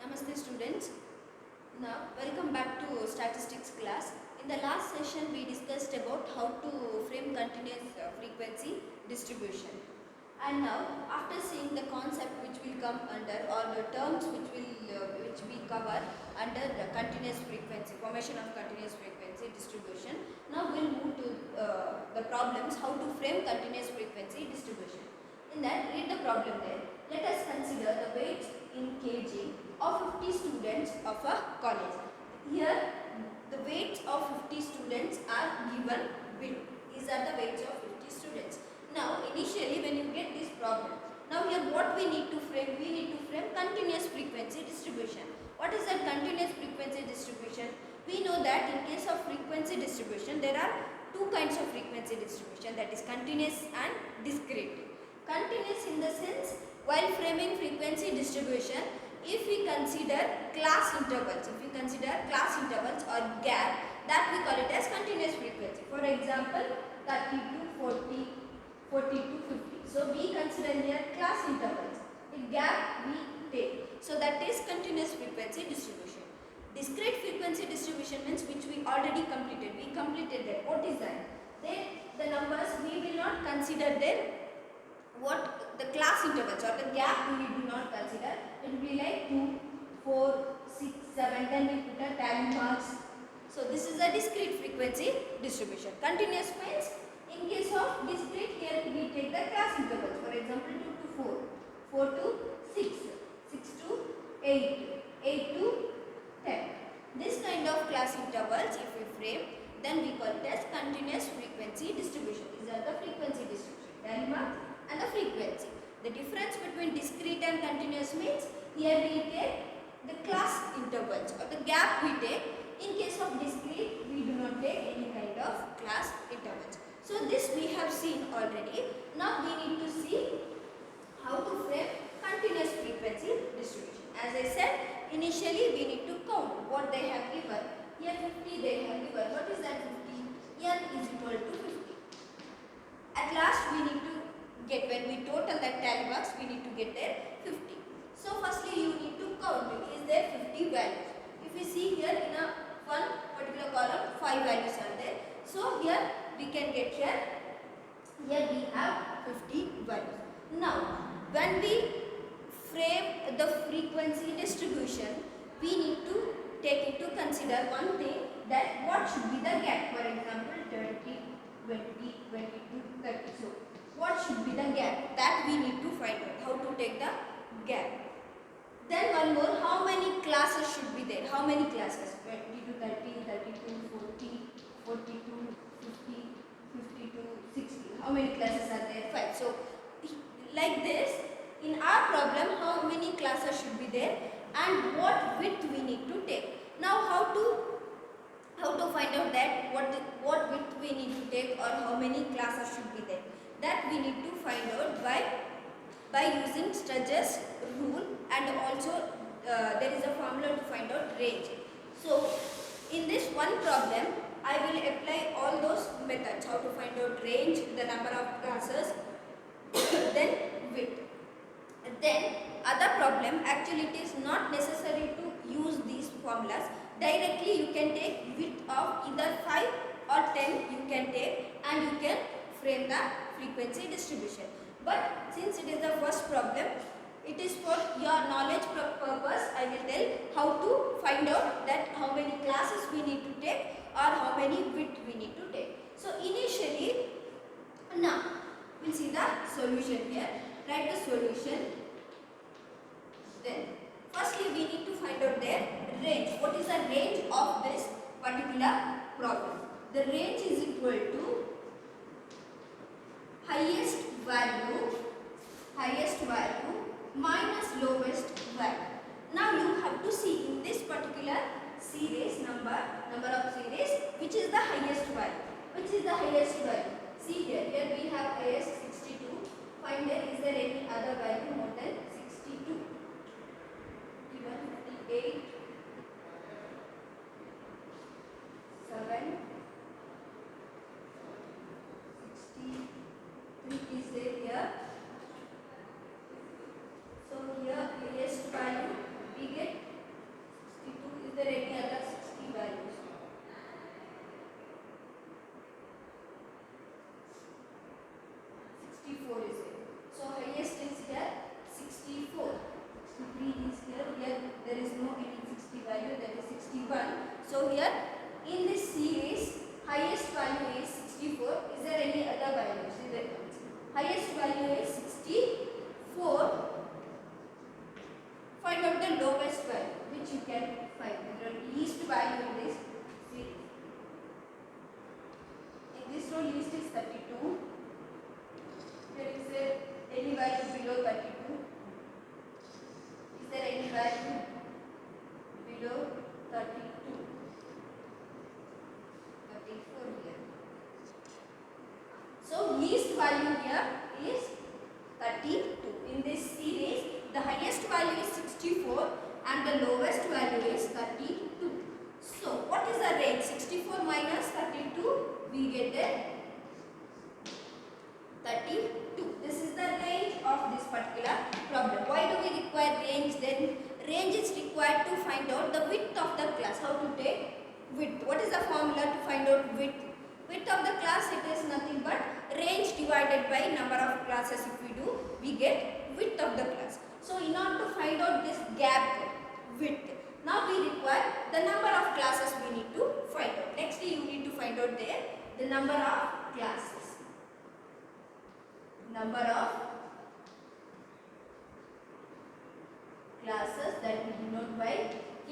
Namaste students. Now welcome back to statistics class. In the last session we discussed about how to frame continuous frequency distribution. And now after seeing the concept which will come under or the terms which we cover under the continuous frequency, formation of continuous frequency distribution, now we'll move to the problems how to frame continuous frequency distribution. In that, read the problem there. Let us consider the weights in kg of 50 students of a college. Here, the weights of 50 students are given below. These are the weights of 50 students. Now, initially when you get this problem, now here what we need to frame? We need to frame continuous frequency distribution. What is that continuous frequency distribution? We know that in case of frequency distribution, there are two kinds of frequency distribution, that is continuous and discrete. Continuous in the sense, while framing frequency distribution, if we consider class intervals, or gap, that we call it as continuous frequency. For example, 30 to 40, 40 to 50. So we consider here class intervals. The gap we take. So that is continuous frequency distribution. Discrete frequency distribution means which we already completed. We completed that. What is that? Then the numbers we will not consider there. What the class intervals or the gap we do not consider. It will be like 2, 4, 6, 7. Then we put a tally marks. So this is a discrete frequency distribution. Continuous means in case of discrete, here we take the class intervals. For example, 2 to 4, 4 to 6, 6 to 8, 8 to 10. This kind of class intervals if we frame, then we call it as continuous frequency distribution. These are the frequency distribution. Tally marks and the frequency. The difference between discrete and continuous means here we take the class intervals or the gap we take. In case of discrete, we do not take any kind of class intervals. So this we have seen already. Now we need to see how to frame continuous frequency distribution. As I said, initially we need to count what they have given. Here 50 they have given. What is that 50? N is equal to 50. At last we need to get, when we total that tally marks, we need to get there 50. So firstly you need to count, is there 50 values. If you see here in a one particular column 5 values are there. So here we can get here we have 50 values. Now when we frame the frequency distribution, we need to take into consider one thing, that what should be the gap. For example 20, 20, 22, 30. So what should be the gap, that we need to find out how to take the gap. Then one more, how many classes should be there, how many classes, 20 to 30, 32, 40, 42, 50, 52, 60, how many classes are there? 5. So like this, in our problem, how many classes should be there and what width we need to take. Now how to find out that what width we need to take or how many classes should be there, that we need to find out by using Sturge's rule, and also there is a formula to find out range. So in this one problem I will apply all those methods, how to find out range, the number of classes, then width. Then other problem, actually it is not necessary to use these formulas. Directly you can take width of either 5 or 10 you can take, and you can frame the frequency distribution. But since it is the first problem, it is for your knowledge purpose, I will tell how to find out that how many classes we need to take or how many width we need to take. So initially, now we will see the solution here. Write the solution. Then firstly we need to find out their range. What is the range of this particular problem? The range is equal to highest value minus lowest value. Now you have to see in this particular series, number of series, which is the highest value. See here we have highest 62. Find there, is there any other value more than 62? 58, 7, 63 is there here. So here highest value we get which you can find. The least value in this series. In this row, least is 32. There is any value below 32? Is there any value below 32? 34 here. So least value here is 32. In this series, the highest value is 64 and the lowest value is 32. So what is the range? 64 minus 32, we get the 32. This is the range of this particular problem. Why do we require range? Then range is required to find out the width of the class. How to take width? What is the formula to find out width? Width of the class, it is nothing but range divided by number of classes. If we do, we get width of the class. So in order to find out this gap width, now we require the number of classes we need to find out. Next you need to find out there the number of classes. Number of classes that we denote by K.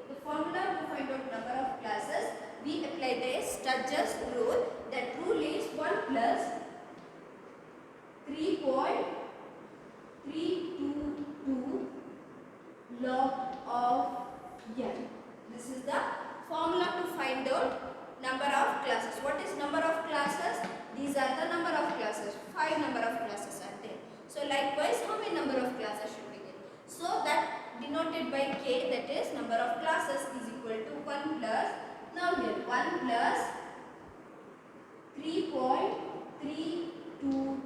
The formula to find out number of classes, we apply the Sturge's rule. That rule is 1 plus 3.322 log of n. This is the formula to find out number of classes. What is number of classes? These are the number of classes. 5 number of classes are there. So likewise, how many number of classes should we get? So that denoted by K, that is number of classes, is equal to 1 plus, now here 1 plus 3.322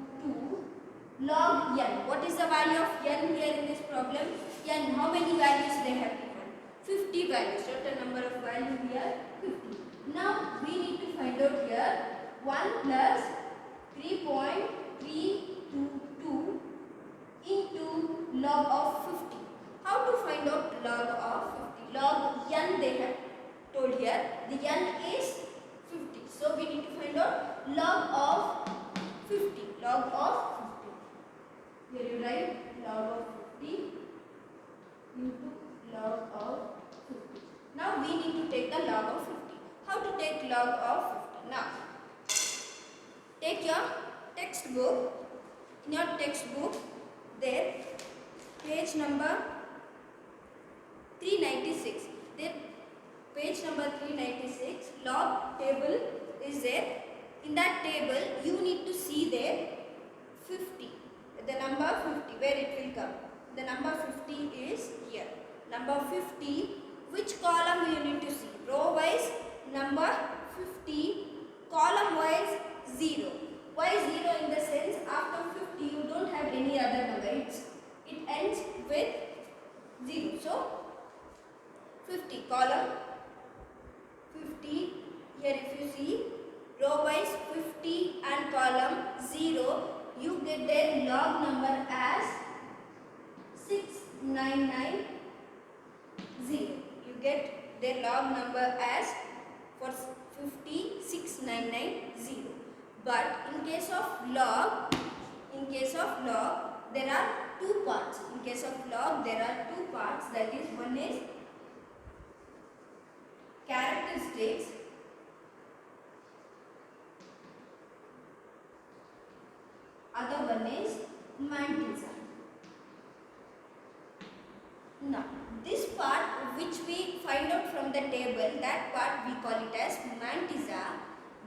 log n. What is the value of n here in this problem? N, how many values they have given? 50 values. Total number of value here 50. Now we need to find out here 1 plus 3.322 into log of 50. How to find out log of 50? Log n they have told here. The n is 50. So we need to find out log of 50. Log of 50. Here you write log of 50 into log of 50. Now we need to take the log of 50. How to take log of 50? Now take your textbook. In your textbook there page number 396. There page number 396 log table is there. In that table you need to see there 50. The number 50, where it will come? The number 50 is here. Number 50, which column you need to see? Row wise number 50, column wise 0. Why 0? In the sense after 50 you don't have any other number. It ends with 0. So 50 column 50. Here if you see row wise 50 and column 0, you get their log number as 6990. You get their log number as for 50 6990. But in case of log, there are two parts. In case of log, there are two parts. That is, one is characteristics. Other one is mantissa. Now, this part which we find out from the table, that part we call it as mantissa.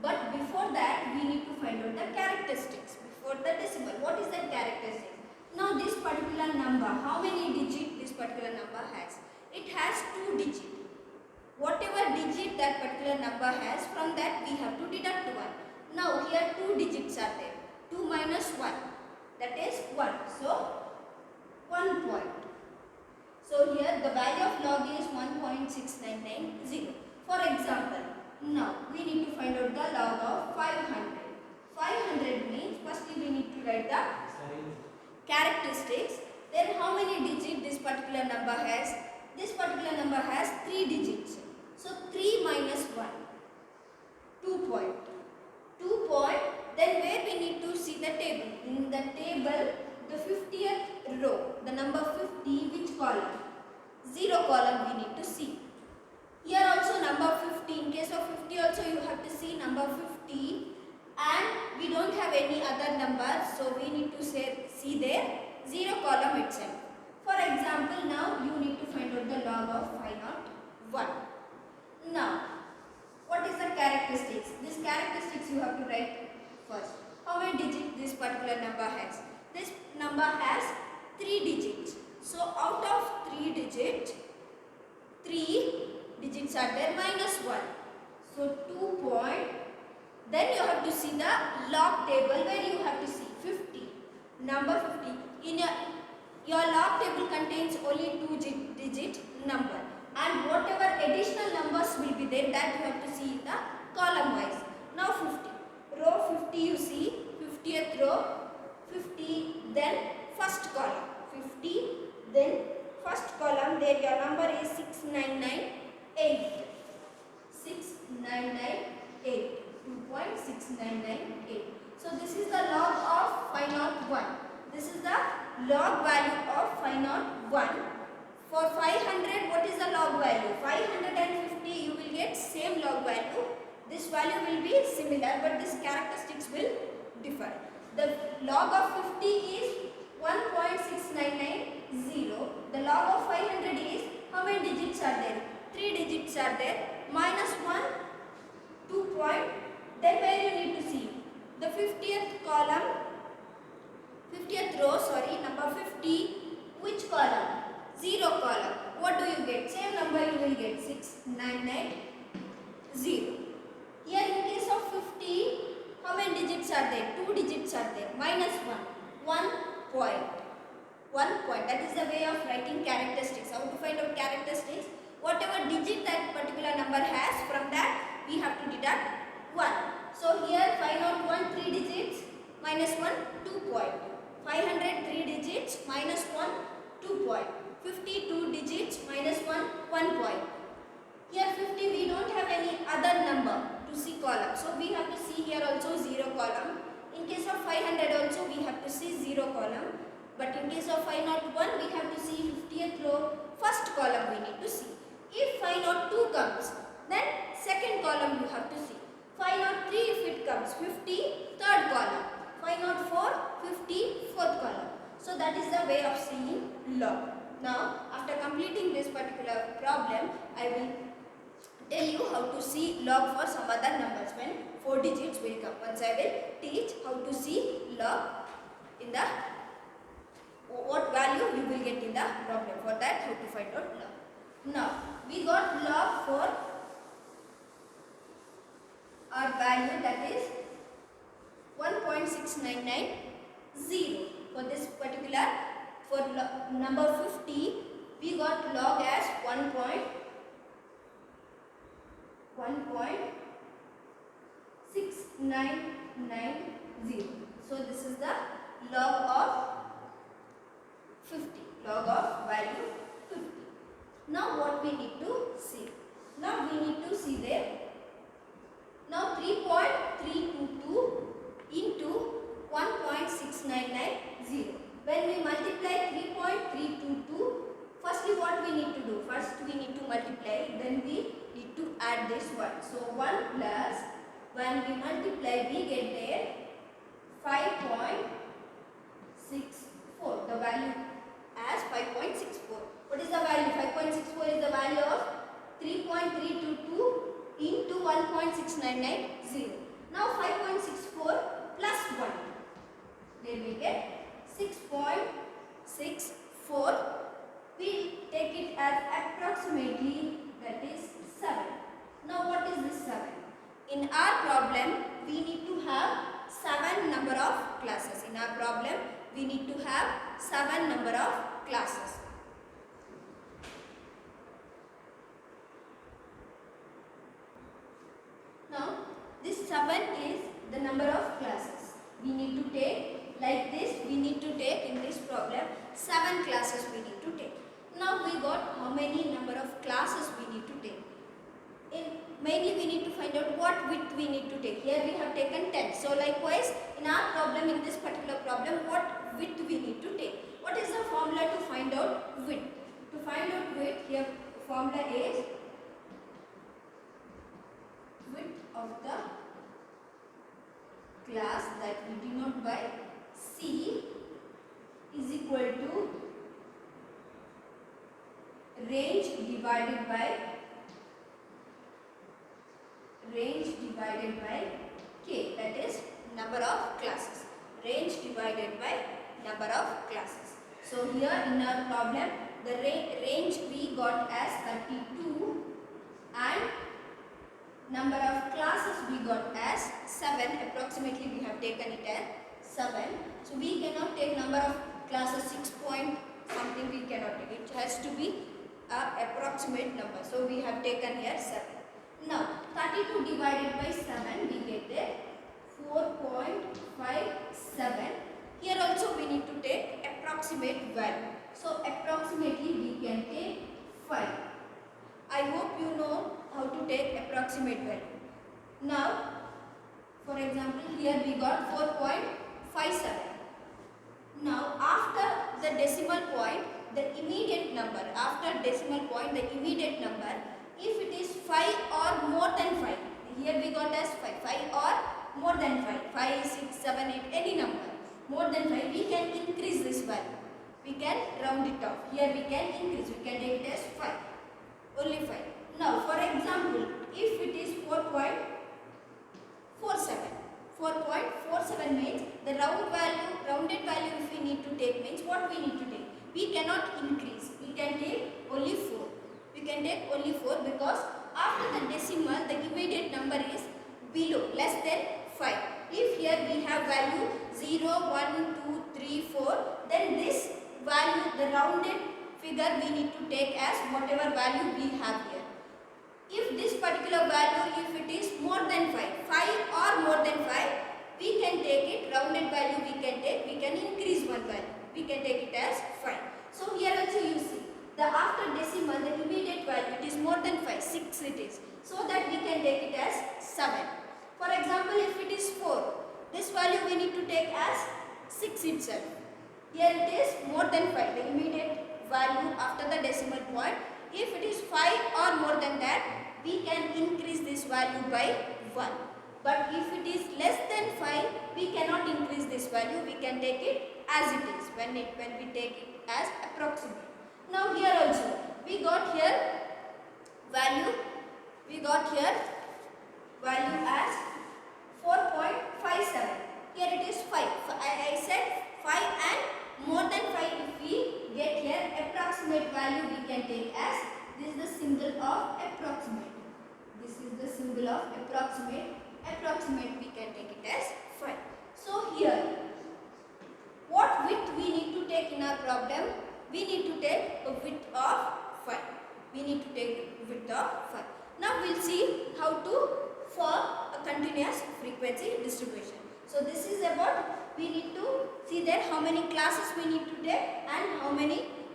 But before that, we need to find out the characteristics. Before the decimal, what is that characteristic? Now, this particular number, how many digits this particular number has? It has 2 digits. Whatever digit that particular number has, from that we have to deduct 1. Now, here 2 digits are there. 2 minus 1, that is 1. So 1 point. So here the value of log is 1.6990. For example, now we need to find out the log of 500. 500 means firstly we need to write the characteristics. Then how many digits this particular number has? This particular number has 3 digits. So 3 minus 1, 2 point. 2 point. Then where we need to see the table? In the table, the 50th row, the number 50, which column? 0 column we need to see. Here also number 50, in case of 50 also you have to see number 50, and we don't have any other number, so we need to see there 0 column itself. For example, now you need to find out the log of 501. Now, what is the characteristics? These characteristics you have to write first. How many digits this particular number has? This number has 3 digits. So out of 3 digits, 3 digits are there minus 1. So 2 point. Then you have to see the log table where you have to see 50. Number 50. In your log table contains only 2 digit number. And whatever additional numbers will be there, that you have to see in the column wise. Now 50. Row 50 you see, 50th row, 50, then first column. 50, then first column, there your number is 6998. 6998. 2.6998. So this is the log of 501. This is the log value of 501. For 500, what is the log value? 550, you will get same log value. This value will be similar, but these characteristics will differ. The log of 50 is 1.6990. The log of 500 is, how many digits are there? 3 digits are there. Minus 1, 2 point. Then where you need to see? The 50th column, 50th row, number 50. Which column? 0 column. What do you get? Same number you will get, 6990. Here in case of 50, how many digits are there? 2 digits are there. Minus 1. 1 point. 1 point. That is the way of writing characteristics. How to find out characteristics? Whatever digit that particular number has, from that we have to deduct 1. So here 501 3 digits, minus 1 2 point. 500 3 digits, minus 1 2 point. 52 digits, minus 1 1 point. Here 50 we don't have any other number to see column. So we have to see here also 0 column. In case of 500 also we have to see 0 column. But in case of 501 we have to see 50th row, first column we need to see. If 502 comes, then second column you have to see. 503 if it comes, 50, third column. 504, 50, fourth column. So that is the way of seeing log. Now after completing this particular problem, I will tell you how to see log for some other numbers when 4 digits will come. Once I will teach how to see log in the what value you will get in the problem. For that, how to find out log. Now we got log for our value, that is 1.6990. For this particular, for number 50, we got log as 1.6990. So this is the log of 50, log of value 50. Now what we need to see? Now we need to see there. Now 3.322 into 1.6990. When we multiply 3.322, firstly what we need to do? First we need to multiply, then we need to add this one. So 1 plus, when we multiply we get there 5.64. The value as 5.64. What is the value? 5.64 is the value of 3.322 into 1.6990. Now 5.64 plus 1. Then we get 6.64. We take it as approximately, that is 7. Now what is this 7? In our problem, we need to have 7 number of classes. In our problem, we need to have 7 number of classes. Now, this 7 is the number of classes. We need to take, like this, we need to take in this problem 7 classes we need to take. Now we got how many number of classes we need to take. Mainly we need to find out what width we need to take. Here we have taken 10. So likewise, in our problem, in this particular problem, what width we need to take. What is the formula to find out width? To find out width, formula is width of the class that we denote by C is equal to range divided by K, that is number of classes. Range divided by number of classes. So here in our problem the range we got as 32 and number of classes we got as 7. Approximately we have taken it as 7. So we cannot take number of classes 6 point something, we cannot take. It has to be a approximate number. So we have taken here 7. Now 32 divided by 7 we get there 4.57. Here also we need to take approximate value. So approximately we can take 5. I hope you know how to take approximate value. Now for example here we got 4.57. Now after the decimal point the immediate number, after decimal point the immediate number, if it is 5 or more than 5, here we got as 5 or more than 5, 5, 6, 7, 8, any number more than 5, we can increase this value, we can round it off. Here we can increase, we can take it as 5, only 5. Now for example if it is 4.47 means the rounded value if we need to take means what we need to take, we cannot increase, we can take only 4. We can take only 4 because after the decimal the immediate number is below, less than 5. If here we have value 0, 1, 2, 3, 4, then this value, the rounded figure we need to take as whatever value we have here. If this particular value, if it is more than 5 or more than 5, we can take it, rounded value we can take, we can increase one value, we can take it as 5. So here also you see, the after decimal, the immediate value, it is more than 5, 6 it is. So that we can take it as 7. For example, if it is 4, this value we need to take as 6 itself. Here it is more than 5, the immediate value after the decimal point. If it is 5 or more than that, we can increase this value by 1. But if it is less than 5, we cannot increase this value, we can take it as it is when we take it as approximate. Now here also we got here value as 4.57. Here it is 5. I said 5 and more than 5. If we get here approximate value we can take as, this is the symbol of approximate. This is the symbol of approximate. Approximate we can take it as 5. So here what width we need to take in our problem? We need to take a width of 5. We need to take width of 5. Now we'll see how to form a continuous frequency distribution. So this is about, we need to see there how many classes we need to take and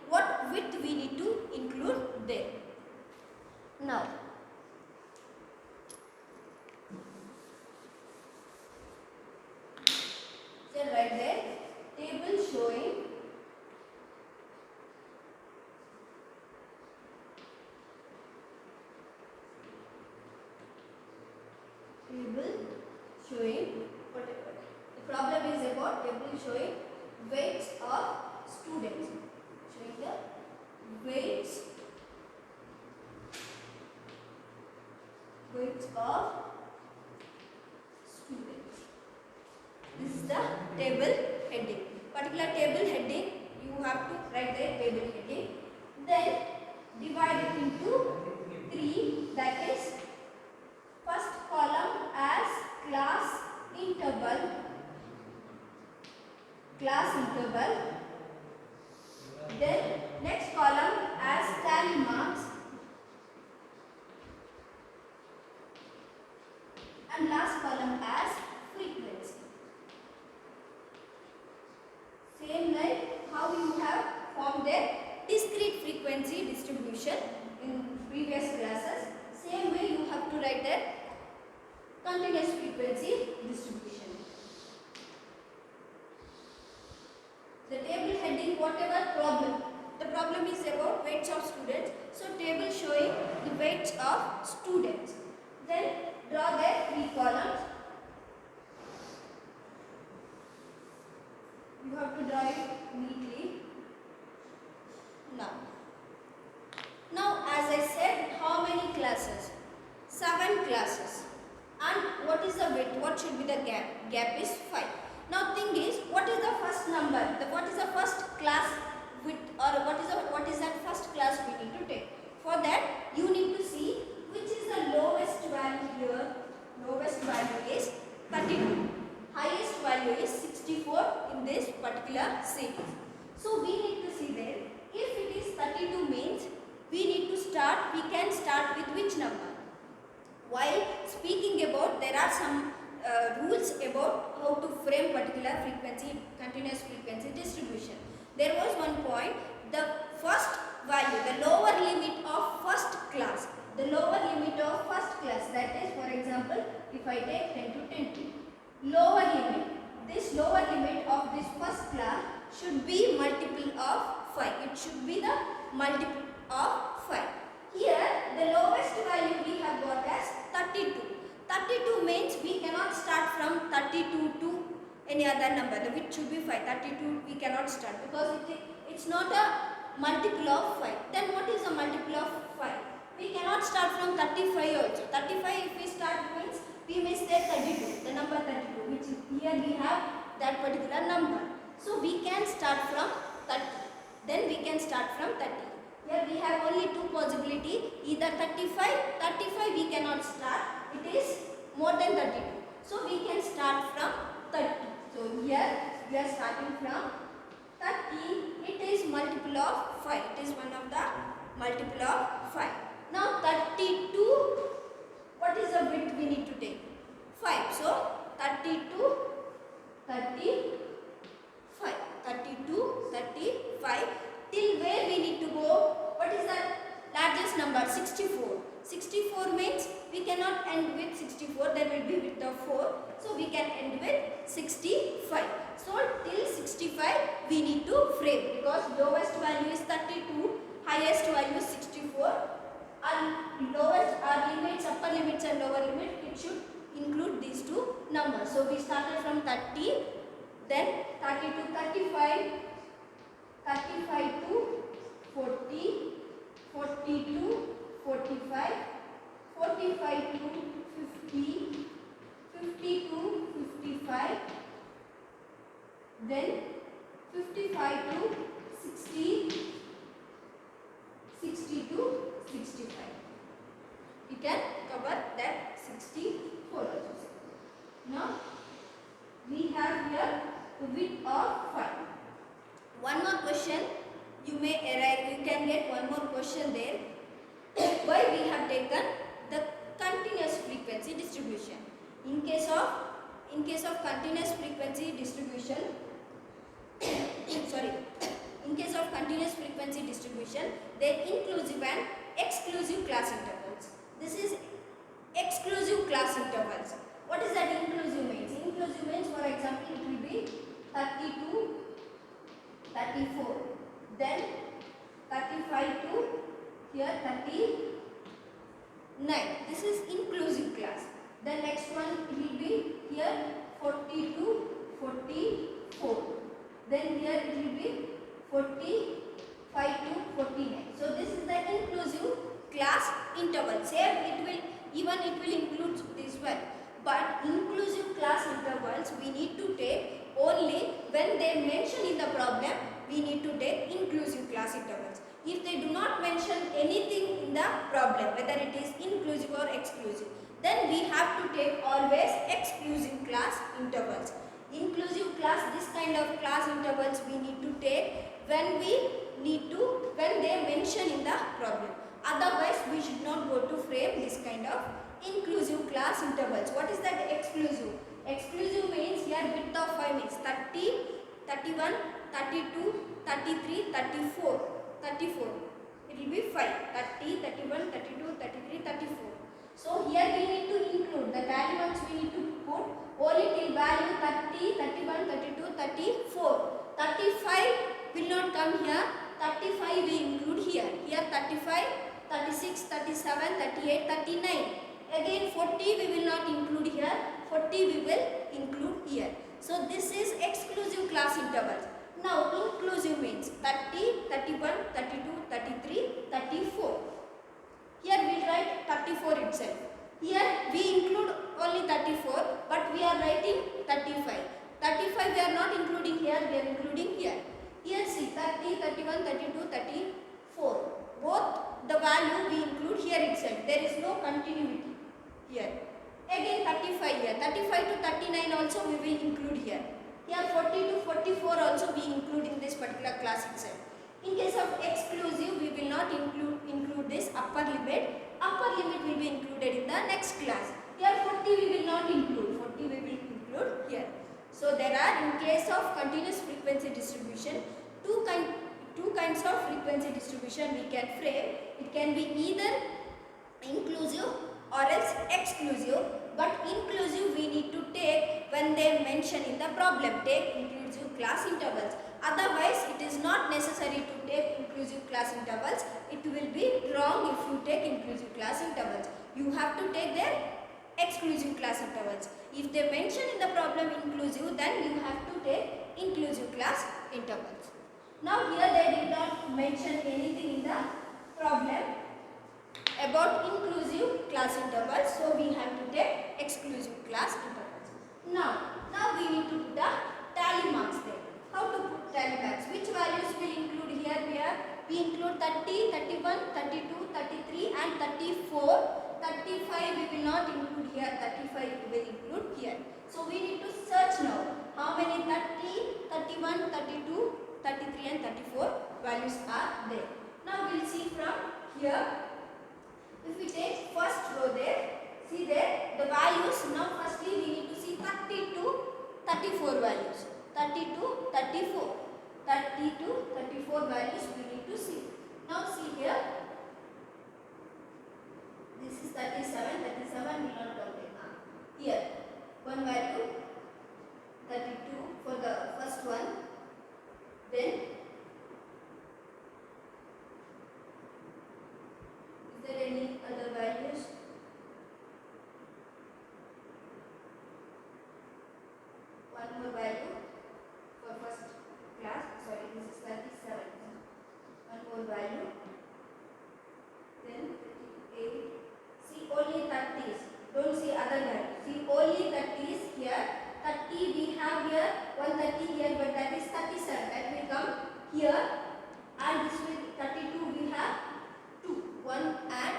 what width we need to include there. Now so right there table showing whatever. The problem is about table showing weights of students. Showing the weights of students. This is the table heading. Particular table heading, you have to write the table heading. Then divide it into 3, that is first column as class interval, then next column as tally marks, and last column as frequency. Same like how you have formed a discrete frequency distribution in previous classes, same way you have to write that continuous frequency distribution. The table heading, whatever problem, the problem is about weights of students. So table showing weights of students. Then draw their 3 columns. You have to draw it neatly. Now as I said, how many classes? 7 classes. And what is the width? What should be the gap? Gap is 5. Now thing is, what is the first number? What is the first class width, or what is that first class we need to take? For that you need to see which is the lowest value here. Lowest value is 32. Highest value is 64 in this particular series. So we need to see there, if it is 32 means we can start with which number? While speaking about, there are some rules about how to frame particular frequency, continuous frequency distribution. There was one point, the first value, the lower limit of first class. The lower limit of first class, that is, for example, if I take 10 to 10 to lower limit, this lower limit of this first class should be multiple of 5. It should be the multiple of 5. Here the lowest value we have got as 32. 32 means we cannot start from 32 to any other number. The width should be 5. 32 we cannot start because it's not a multiple of 5. Then what is a multiple of 5? We cannot start from 35 also. 35 if we start means we may say 32, the number 32, which here we have that particular number. So we can start from 30. Then we can start from 30. Here we have only two possibilities, either 35 we cannot start, it is more than 32. So we can start from 30. So here we are starting from 30, it is multiple of 5, it is one of the multiple of 5. Now 32, what is the width we need to take? 5. So 32, 35, 32, 35. Till where we need to go? What is the largest number? 64. 64 means we cannot end with 64, there will be width of 4. So we can end with 65. So till 65 we need to frame, because lowest value is 32, highest value is 64. And lowest limits, upper limits and lower limit, it should include these two numbers. So we started from 30, then 30 to 35, 35 to 40, 40 to 45, 45 to 50, 50 to 55, then 55 to 60, 60 to 65. You can cover that 64 also. Now we have here the width of 5. One more question you may arrive, you can get one more question there. Why we have taken the continuous frequency distribution? In case of continuous frequency distribution, sorry, in case of continuous frequency distribution, there are inclusive and exclusive class intervals. This is exclusive class intervals. What is that inclusive means? Inclusive means, for example, it will be 32, 34, then 35 to here 39. This is inclusive class. The next one will be here 40 to 44. Then here it will be 45 to 49. So this is the inclusive class interval. Here it will include this one. But inclusive class intervals we need to take only when they mention in the problem. We need to take inclusive class intervals. If they do not mention anything in the problem, whether it is inclusive or exclusive, then we have to take always exclusive class intervals. Inclusive class, this kind of class intervals we need to take when they mention in the problem. Otherwise we should not go to frame this kind of inclusive class intervals. What is that exclusive? Exclusive means here width of 5 means 30, 31, 32, 33, 34. 34. It will be 5. 30, 31, 32, 33, 34. So here we need to include the tally ones, we need to put only till value 30, 31, 32, 34. 35 will not come here. 35 we include here. Here 35, 36, 36, 37, 38, 39. Again 40 we will not include here, 40 we will include here. So this is exclusive class intervals. Now inclusive means 30, 31, 32, 33, 34. Here we will write 34 itself. Here we include only 34, but we are writing 35. 35 we are not including here, we are including here. Here see 30, 31, 32, 34. Both the value we include here itself. There is no continuity here. Again 35 here. 35 to 39 also we will include here. Here 40 to 44 also we include in this particular class itself. In case of exclusive, we will not include this upper limit. Upper limit will be included in the next class. Here 40 we will not include. 40 we will include here. So there are, in case of continuous frequency distribution, two kinds of frequency distribution we can frame. It can be either inclusive or else exclusive. But inclusive we need to take when they mention in the problem. Take inclusive class intervals. Otherwise, it is not necessary to take inclusive class intervals. It will be wrong if you take inclusive class intervals. You have to take their exclusive class intervals. If they mention in the problem inclusive, then you have to take inclusive class intervals. Now here they did not mention anything in the problem about inclusive class intervals. So we have to take exclusive class intervals. Now we need to put the tally marks there. How to put tally marks? Which values will include here? We include 30, 31, 32, 33 and 34. 35 we will not include here. 35 we will include here. So we need to search now. How many 30, 31, 32, 33 and 34 values are there. Now we will see from here. If we take first row there, see there the values. Now firstly we need to see 30 to 34 values. 30 to 34. 30 to 34 values we need to see. Now see here. This is 37. 37 will not come there. Here one value 32 for the first one. Then is there any other values? One more value for first class. Sorry, this is 37. One more value. Then 38. See only 30s. Don't see other values. See only 30s here. 30 we have here. 130 here, but that is 37. That will come here. And this will 32 we have 2. 1 and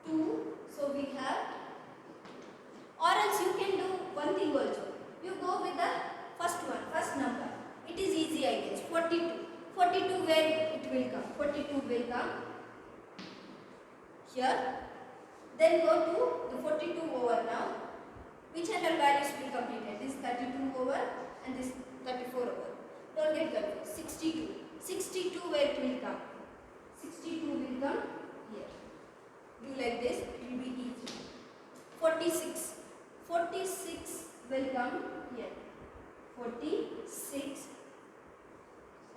2. So we have. Or else you can do one thing also. You go with the first one, first number. It is easy, I guess. 42. 42 where it will come? 42 will come here. Then go to the 42 over now. Which other values will completed? This 32 over and this 34 over. Don't get confused. 62. 62 where it will come? 62 will come here. Do like this. It will be easy. 46. 46 will come here. 46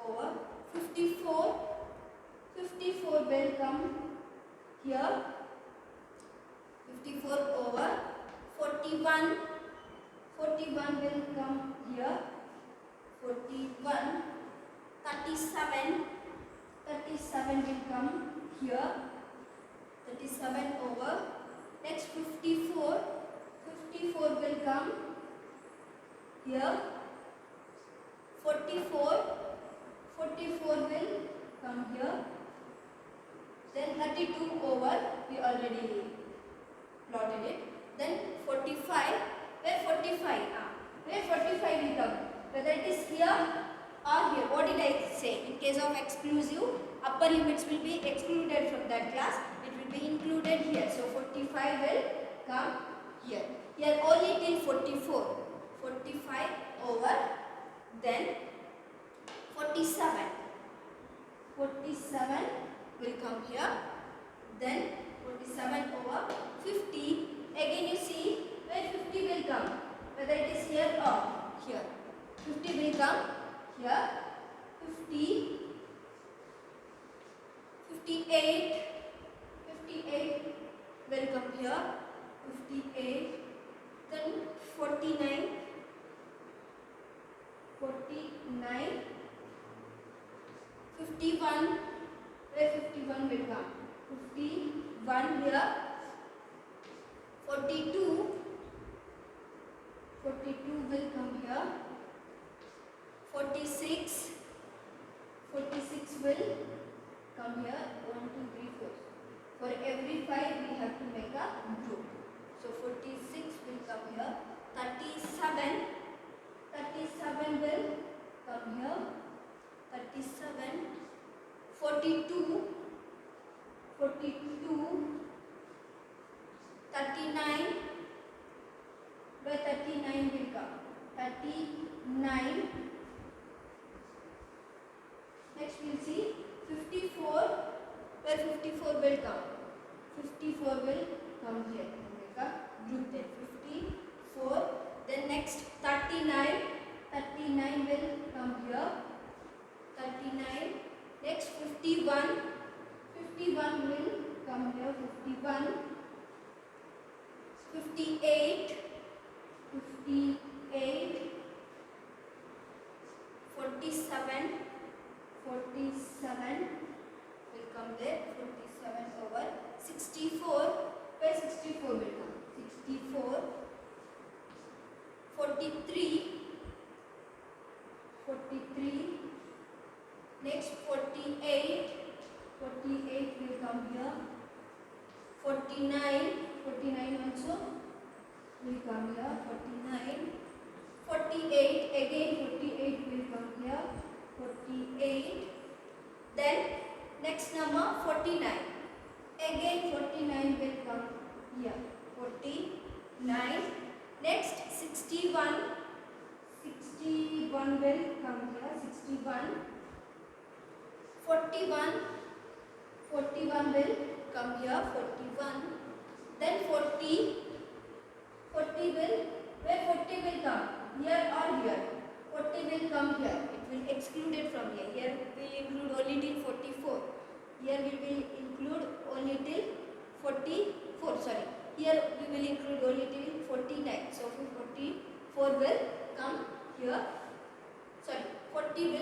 over 54. 54 will come here. 54 over 41. 41 will come here. 41. 37. 37 will come here. 37 over. Next 54. 54 will come here. 44. 44 will come here. Then 32 over, we already plotted it. Then 45, where 45? Where 45 will come? Whether it is here or here. What did I say? In case of exclusive, upper limits will be excluded from that class. It will be included here. So 45 will come here. Here only till 44. 45 over, then 47. 47 will come here. Then 47 over 50. Again you see where 50 will come. Whether it is here or here. 50 will come here. 50. 58. will come here. 58. Then 49. 49. 51. Where 51 will come? 51 here. 42. 42 will come here. 46. 46 will come here. 1, 2, 3, 4. For every 5 we have to make a group. So 46 will come here. 37. 37 will come here. 37. 42. 42. 39. Where 39 will come? 39. Next we will see 54. Where 54 will come? 54 will come here. Make a group there. 54. Then next 39. 39 will come here. 39. Next 51. 51 will come here. 51. 58. 58. 47. 47 will come there. 47 over 64. Where 64 will come? 64. 43. 43. Next 48. 48 will come here. 49. 49 also will come here. 49. 48. Again 48 will come here. 48. Then next number 49. Again 49 will come here. 49. Next 61. 61 will come here. 61. 41. 41 will come here. 41. Then 40. 40 will, where 40 will come? Here or here? 40 will come here. It will exclude it from here. Here we will include only till 44. Here we will include only till 44. Sorry. Here we will include only till 49. So 44 will come here. Sorry. 40 will